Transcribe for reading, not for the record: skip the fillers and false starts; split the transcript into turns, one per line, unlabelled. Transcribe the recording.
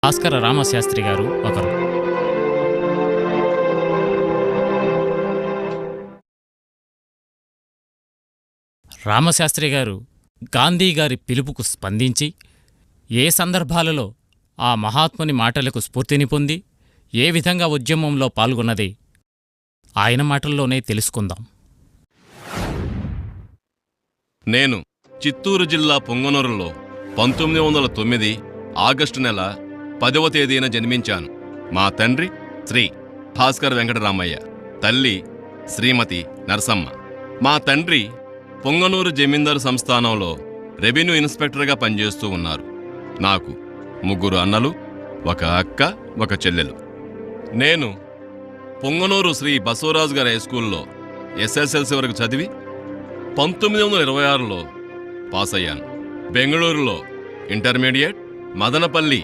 భాస్కర రామశాస్త్రి గారు ఒకరు. రామశాస్త్రి గారు గాంధీ గారి పిలుపుకు స్పందించి ఏ సందర్భాలలో ఆ మహాత్ముని మాటలకు స్ఫూర్తిని పొంది ఏ విధంగా ఉద్యమంలో పాల్గొన్నది ఆయన మాటల్లోనే తెలుసుకుందాం.
నేను చిత్తూరు జిల్లా పొంగనూరులో 1909 ఆగస్టు నెల 10వ తేదీన జన్మించాను. మా తండ్రి శ్రీ భాస్కర్ వెంకటరామయ్య, తల్లి శ్రీమతి నరసమ్మ. మా తండ్రి పొంగనూరు జమీందారు సంస్థానంలో రెవెన్యూ ఇన్స్పెక్టర్గా పనిచేస్తూ ఉన్నారు. నాకు 3 అన్నలు, 1 అక్క, 1 చెల్లెలు. నేను పొంగనూరు శ్రీ బసవరాజు గారి హై స్కూల్లో SSLC వరకు చదివి 1926లో పాస్ అయ్యాను. బెంగళూరులో ఇంటర్మీడియట్, మదనపల్లి